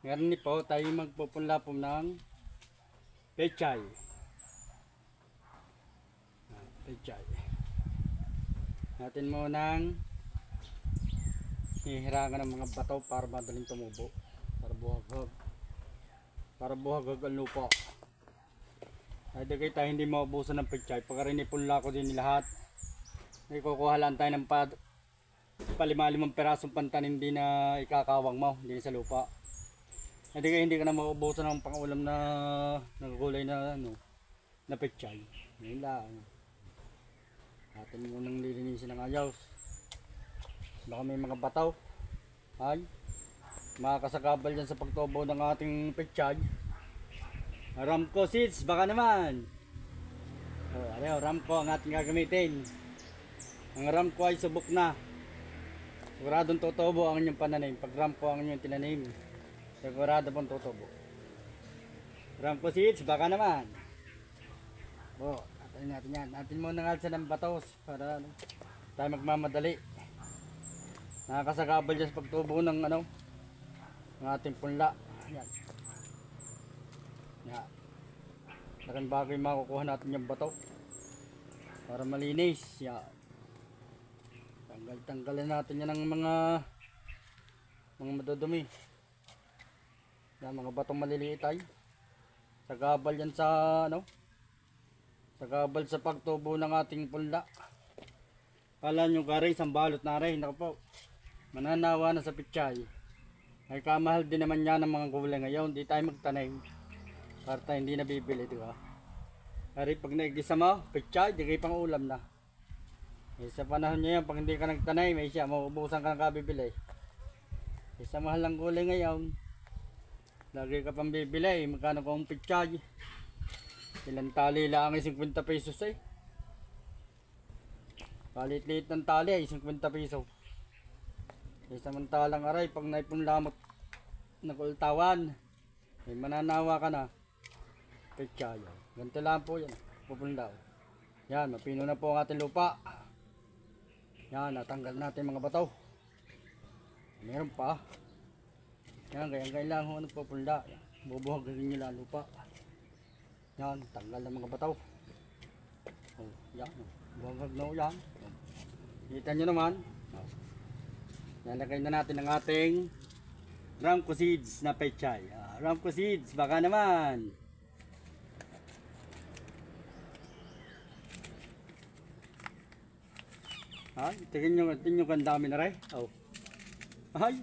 Ngayon po tayo magpupunla po ng pechay. Pechay. Natin munang hihirangan ng mga bato para madaling tumubo. Para buhagag ang lupa. Ay dagay tayo hindi maubusan ng pechay. Pagkarin ipunla ko din lahat. May kukuha lang tayo ng palima-limang perasong pantanim din na ikakawang mo, hindi sa lupa. Hindi ka na maubusan ng pangulam na nagagulay na na pechay. Ngayon lang. Atin munang lilinisin ng ayaws. Baka may mga bataw. Ay, makakasagabal dyan sa pagtubo ng ating pechay. Ramco seeds, baka naman. Ramco ang ating gagamitin. Ang Ramco ay subok na. Siguradong tutubo ang inyong pananim. Pag Ramco ang inyong tinanim, sigurado pong tutubo. Ramco seeds, baka naman. Natin natin yan. Natin muna nga sa ng batos para tayo magmamadali. Nakakasagabal dyan sa pagtubo ng ng ating punla. Yan. Yan. Laking bagay makukuha natin yung bato para malinis. Yan. Tanggalin natin yan ng mga madudumi. Yan, mga batong maliliit ay. Sagabal yan sa sagabal sa pagtubo ng ating punla. Kala nyo kare, isang balot na rin. Naku po, mananawa na sa pechay. Ay kamahal din naman yan ng mga gulay ngayon. Di tayo magtanim para tayo hindi nabibili, diba? Kare pag naigisa mo, pechay, di kayo pang ulam na. Sa panahon niya yan, pag hindi ka nagtanay, may siya, mauubusan ka ng kabibili. Sa mahal ng gulay ngayon, lagi ka pang bibili, magkano kong pechay. Ilang tali lang ay 50 pesos eh. Palit-lit ng tali ay 50 pesos. Samantalang aray, pag naipunlamot nagultawan, ay mananawa ka na. Pechay. Ganito lang po yan, pupunlaw. Yan, mapino na po ang ating lupa. Yan, natanggal natin mga bato. Meron pa. Yan, kailangan ho nagpupunla. Bubuhag rin nila lupa. Yan, tanggal ng mga bato. Yan, buhag na yan. Kita nyo naman. Nalagay na natin ang ating Ramco seeds na pechay. Ramco seeds, baka naman. Tingnan nyo ang dami na rin. Ay,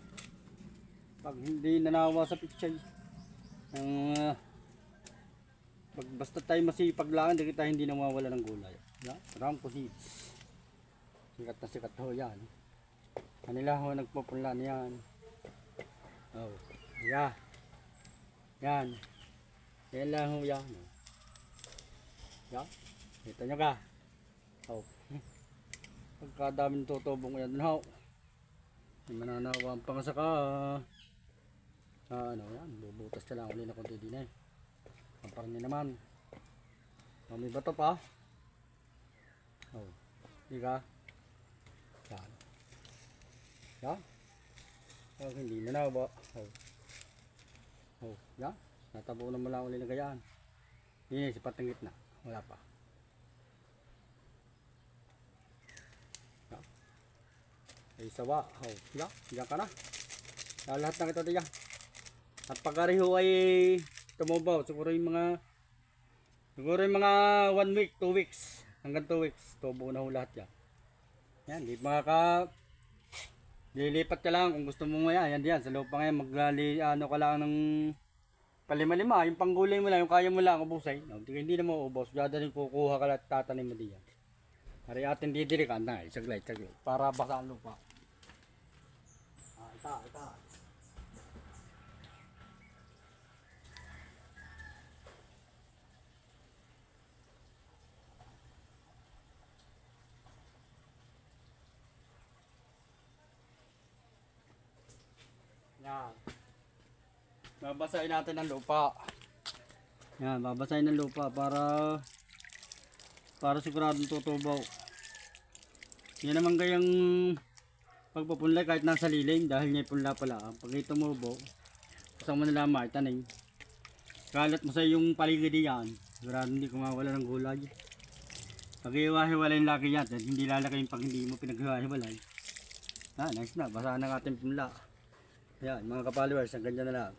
pag hindi nanawa sa pechay, basta tayo masipag lang, hindi tayo hindi nawawala ng gulay. Ramco seeds. Sikat na sikat ho yan. Kanila ho nagpupunla niyan. Yan. Yan lang ho yan. Yan. Kita nyo ka. Pagkadaming tutubong yan ho. Mananawa ang pangasaka. Yan. Bubutas ka lang ulit na kunti din eh. Parang naman. May bato pa. Diga. Yan. Yan. Hindi na nawa. Yan. Natabo na mula ulit na gayaan. Hindi sa patang gitna. Wala pa. Ay sawa. Diyan ka na. Lahat na kita diyan. At pagkariho ay tumubaw. Siguro yung mga 1 week, 2 weeks. Hanggang 2 weeks. Tubo na ho lahat yan. Yan. Di lilipat ka lang kung gusto mo yan. Yan sa lupa ngayon. Ka lang ng palima-lima. Yung panggulay mo lang. Yung kaya mo lang ubusay. Hindi na mo ubos. Dada rin kukuha ka lang at tatanim mo diyan. Hari atin didiri ka na. Saglay. Para basa ang lupa. Ita. Yan. Babasahin natin ang lupa. Yan, babasahin ng lupa para siguradong tutubaw. Yan naman kayang Pagpapunlay kahit nasa lilim dahil may punla pala. Pag ito tumubo, kasama mo na lamang itanim. Kalat mo sa yung paligid yan. Sigurado hindi kumawala ng gulay. Pag iwahiwalay yung laki yan, hindi lalaki yung pag hindi mo pinaghiwahiwalay. Nice na, basa ng ating punla. Ayan, mga ka-followers, ang ganda na lang.